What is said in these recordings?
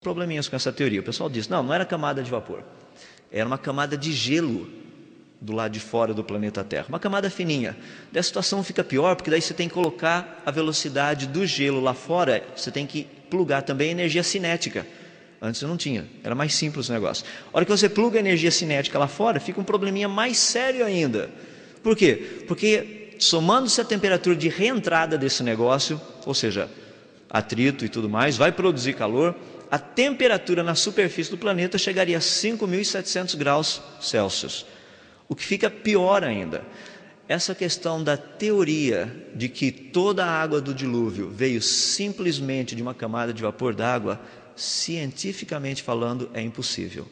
probleminhas com essa teoria. O pessoal diz, não era camada de vapor, era uma camada de gelo do lado de fora do planeta Terra, uma camada fininha. Daí a situação fica pior, porque daí você tem que colocar a velocidade do gelo lá fora, você tem que plugar também energia cinética. Antes não tinha, era mais simples o negócio. A hora que você pluga a energia cinética lá fora, fica um probleminha mais sério ainda. Por quê? Porque somando-se a temperatura de reentrada desse negócio, ou seja, atrito e tudo mais, vai produzir calor, a temperatura na superfície do planeta chegaria a 5.700 graus Celsius. O que fica pior ainda, essa questão da teoria de que toda a água do dilúvio veio simplesmente de uma camada de vapor d'água, cientificamente falando, é impossível.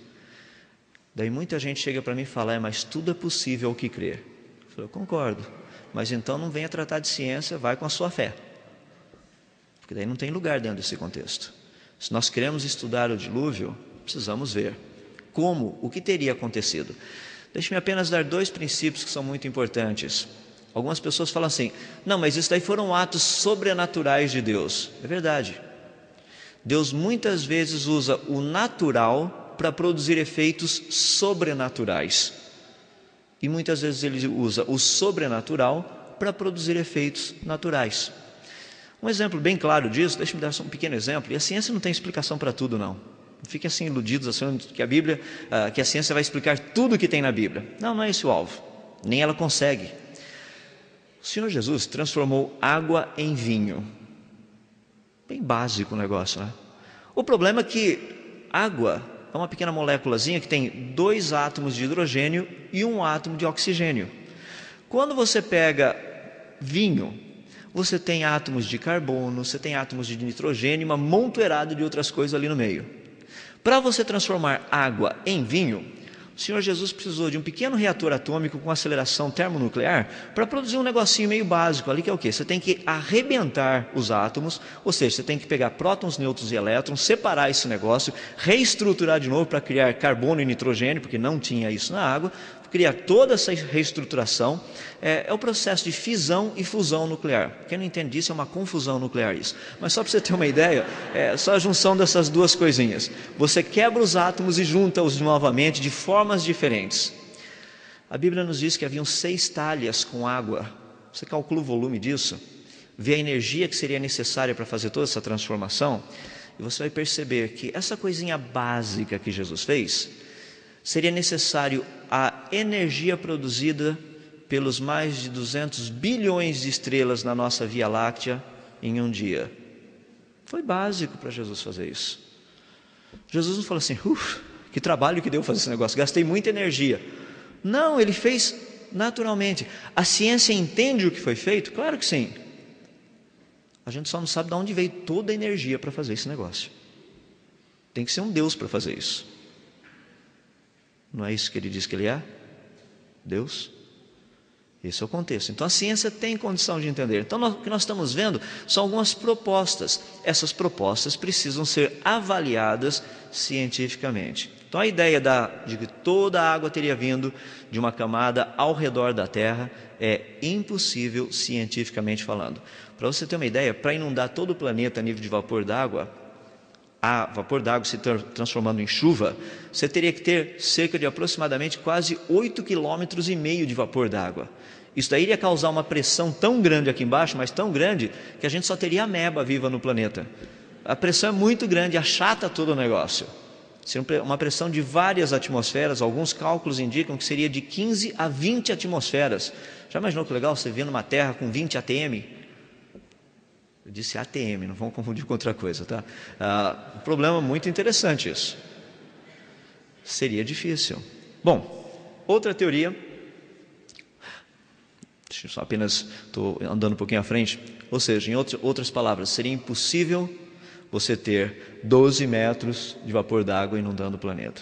Daí muita gente chega para mim e fala, mas tudo é possível ao que crer. Eu concordo, mas então não venha tratar de ciência, vai com a sua fé. Porque daí não tem lugar dentro desse contexto. Se nós queremos estudar o dilúvio, precisamos ver como, o que teria acontecido. Deixe-me apenas dar 2 princípios que são muito importantes. Algumas pessoas falam assim, não, mas isso daí foram atos sobrenaturais de Deus. É verdade. Deus muitas vezes usa o natural para produzir efeitos sobrenaturais. E muitas vezes Ele usa o sobrenatural para produzir efeitos naturais. Um exemplo bem claro disso, deixe-me dar só um pequeno exemplo, e a ciência não tem explicação para tudo não. Não fiquem assim iludidos achando que que a ciência vai explicar tudo o que tem na Bíblia. Não é esse o alvo, nem ela consegue. O Senhor Jesus transformou água em vinho. Bem básico o negócio, né? O problema é que água é uma pequena moléculazinha que tem 2 átomos de hidrogênio e 1 átomo de oxigênio. Quando você pega vinho, você tem átomos de carbono, você tem átomos de nitrogênio, uma montoeirada de outras coisas ali no meio. Para você transformar água em vinho, o Senhor Jesus precisou de um pequeno reator atômico com aceleração termonuclear para produzir um negocinho meio básico ali, que é o quê? Você tem que arrebentar os átomos, ou seja, você tem que pegar prótons, nêutrons e elétrons, separar esse negócio, reestruturar de novo para criar carbono e nitrogênio, porque não tinha isso na água, criar toda essa reestruturação. É o processo de fisão e fusão nuclear. Quem não entende disso é uma confusão nuclear isso. Mas só para você ter uma ideia, é só a junção dessas 2 coisinhas. Você quebra os átomos e junta-os novamente de formas diferentes. A Bíblia nos diz que haviam 6 talhas com água. Você calcula o volume disso, vê a energia que seria necessária para fazer toda essa transformação, e você vai perceber que essa coisinha básica que Jesus fez, seria necessário a energia produzida pelos mais de 200 bilhões de estrelas na nossa Via Láctea em um dia. Foi básico para Jesus fazer isso. Jesus não falou assim, que trabalho que deu fazer esse negócio, gastei muita energia. Não, Ele fez naturalmente. A ciência entende o que foi feito? Claro que sim. A gente só não sabe de onde veio toda a energia para fazer esse negócio. Tem que ser um Deus para fazer isso. Não é isso que Ele diz que Ele é? Deus? Esse é o contexto. Então a ciência tem condição de entender. Então o que nós estamos vendo são algumas propostas. Essas propostas precisam ser avaliadas cientificamente. Então a ideia de que toda a água teria vindo de uma camada ao redor da Terra é impossível cientificamente falando. Para você ter uma ideia, para inundar todo o planeta a nível de vapor d'água, a vapor d'água se transformando em chuva, você teria que ter cerca de aproximadamente quase 8,5 km de vapor d'água. Isso daí iria causar uma pressão tão grande aqui embaixo, mas tão grande, que a gente só teria ameba viva no planeta. A pressão é muito grande, achata todo o negócio. Seria uma pressão de várias atmosferas, alguns cálculos indicam que seria de 15 a 20 atmosferas. Já imaginou que legal você vendo uma Terra com 20 atm? Eu disse ATM, não vamos confundir com outra coisa, tá? Um problema muito interessante isso. Seria difícil. Bom, outra teoria, deixa eu só apenas, estou andando um pouquinho à frente, ou seja, em outras palavras, seria impossível você ter 12 metros de vapor d'água inundando o planeta.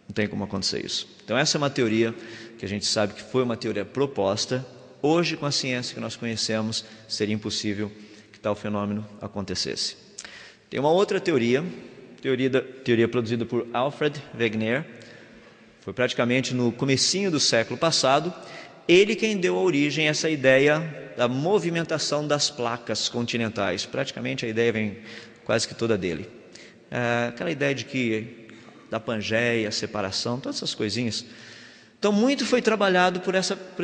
Não tem como acontecer isso. Então essa é uma teoria que a gente sabe que foi uma teoria proposta. Hoje, com a ciência que nós conhecemos, seria impossível tal fenômeno acontecesse. Tem uma outra teoria produzida por Alfred Wegener, foi praticamente no comecinho do século passado, ele quem deu a origem a essa ideia da movimentação das placas continentais. Praticamente a ideia vem quase que toda dele. aquela ideia de que da Pangeia, separação, todas essas coisinhas. Então muito foi trabalhado por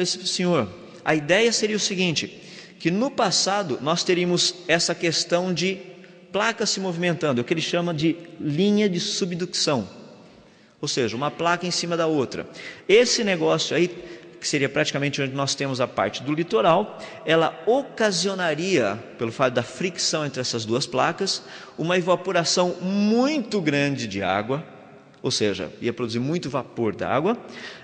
esse senhor. A ideia seria o seguinte, que no passado nós teríamos essa questão de placas se movimentando, o que ele chama de linha de subducção, ou seja, uma placa em cima da outra. Esse negócio aí, que seria praticamente onde nós temos a parte do litoral, ela ocasionaria, pelo fato da fricção entre essas duas placas, uma evaporação muito grande de água, ou seja, ia produzir muito vapor da água.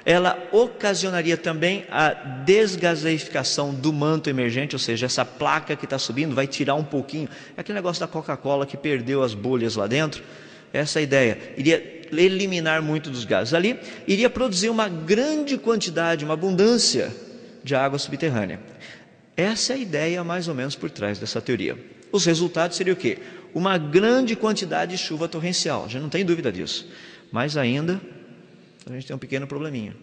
Ela ocasionaria também a desgaseificação do manto emergente, ou seja, essa placa que está subindo vai tirar um pouquinho, é aquele negócio da Coca-Cola que perdeu as bolhas lá dentro. Essa é a ideia, iria eliminar muito dos gases ali, iria produzir uma grande quantidade, uma abundância de água subterrânea. Essa é a ideia mais ou menos por trás dessa teoria. Os resultados seriam o quê? Uma grande quantidade de chuva torrencial, já não tem dúvida disso. Mas ainda a gente tem um pequeno probleminha.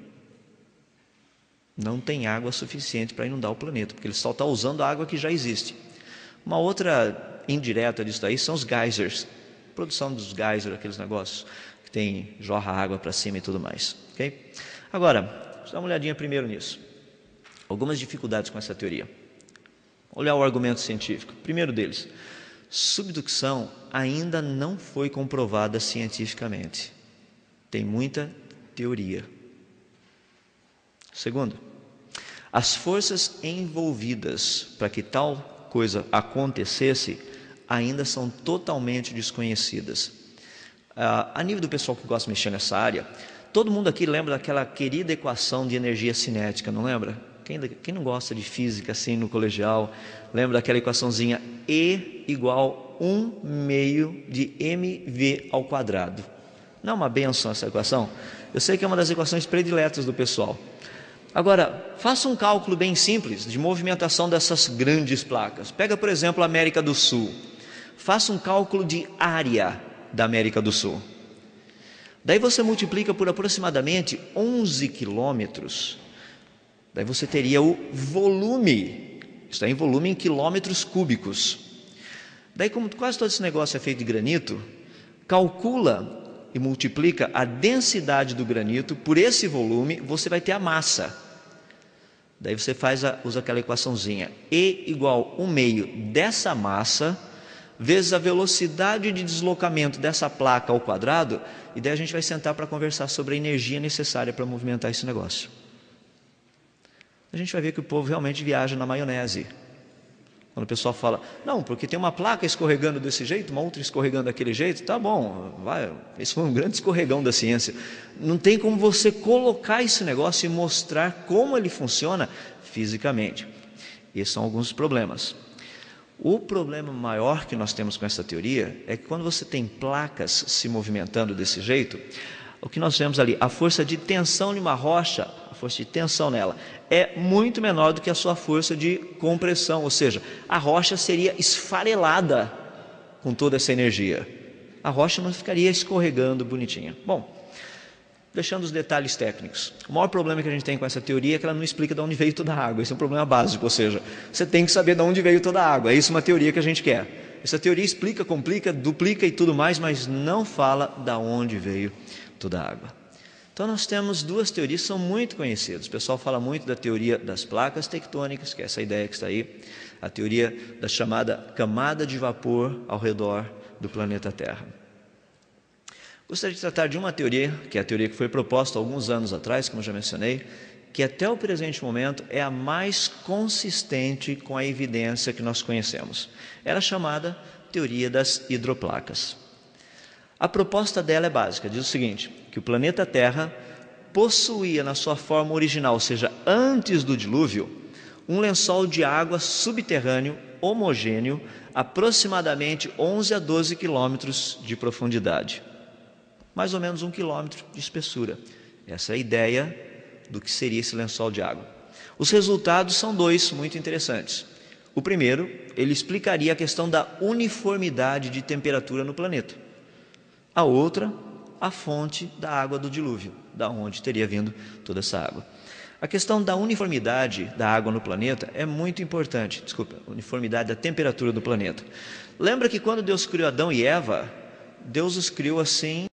Não tem água suficiente para inundar o planeta, porque ele só está usando a água que já existe. Uma outra indireta disso daí são os geysers, produção dos geysers, aqueles negócios que tem, jorra água para cima e tudo mais. Okay? Agora, vamos dar uma olhadinha primeiro nisso. Algumas dificuldades com essa teoria. Olhar o argumento científico. Primeiro deles, subducção ainda não foi comprovada cientificamente. Tem muita teoria. Segundo, as forças envolvidas para que tal coisa acontecesse ainda são totalmente desconhecidas. A nível do pessoal que gosta de mexer nessa área, todo mundo aqui lembra daquela querida equação de energia cinética, não lembra? Quem não gosta de física assim no colegial, lembra daquela equaçãozinha E igual 1/2 de mv ao quadrado. Não é uma benção essa equação? Eu sei que é uma das equações prediletas do pessoal. Agora, faça um cálculo bem simples de movimentação dessas grandes placas. Pega, por exemplo, a América do Sul. Faça um cálculo de área da América do Sul. Daí você multiplica por aproximadamente 11 quilômetros. Daí você teria o volume. Está em volume em quilômetros cúbicos. Daí, como quase todo esse negócio é feito de granito, calcula e multiplica a densidade do granito por esse volume, você vai ter a massa. Daí você usa aquela equaçãozinha, E igual 1/2 dessa massa, vezes a velocidade de deslocamento dessa placa ao quadrado, e daí a gente vai sentar para conversar sobre a energia necessária para movimentar esse negócio. A gente vai ver que o povo realmente viaja na maionese. Quando o pessoal fala, não, porque tem uma placa escorregando desse jeito, uma outra escorregando daquele jeito, tá bom, vai, esse foi um grande escorregão da ciência. Não tem como você colocar esse negócio e mostrar como ele funciona fisicamente. Esses são alguns problemas. O problema maior que nós temos com essa teoria é que quando você tem placas se movimentando desse jeito, o que nós vemos ali, a força de tensão de uma rocha, a força de tensão nela, é muito menor do que a sua força de compressão, ou seja, a rocha seria esfarelada com toda essa energia. A rocha não ficaria escorregando bonitinha. Bom, deixando os detalhes técnicos, o maior problema que a gente tem com essa teoria é que ela não explica de onde veio toda a água. Esse é um problema básico, ou seja, você tem que saber de onde veio toda a água. É isso uma teoria que a gente quer. Essa teoria explica, complica, duplica e tudo mais, mas não fala de onde veio toda a água. Então nós temos duas teorias que são muito conhecidas. O pessoal fala muito da teoria das placas tectônicas, que é essa ideia que está aí, a teoria da chamada camada de vapor ao redor do planeta Terra. Gostaria de tratar de uma teoria, que é a teoria que foi proposta há alguns anos atrás, como já mencionei, que até o presente momento é a mais consistente com a evidência que nós conhecemos. Ela é chamada teoria das hidroplacas. A proposta dela é básica, diz o seguinte, que o planeta Terra possuía na sua forma original, ou seja, antes do dilúvio, um lençol de água subterrâneo homogêneo, aproximadamente 11 a 12 quilômetros de profundidade. Mais ou menos 1 quilômetro de espessura. Essa é a ideia do que seria esse lençol de água. Os resultados são dois muito interessantes. O primeiro, ele explicaria a questão da uniformidade de temperatura no planeta. A outra, a fonte da água do dilúvio, da onde teria vindo toda essa água. A questão da uniformidade da água no planeta é muito importante. Uniformidade da temperatura do planeta. Lembra que quando Deus criou Adão e Eva, Deus os criou assim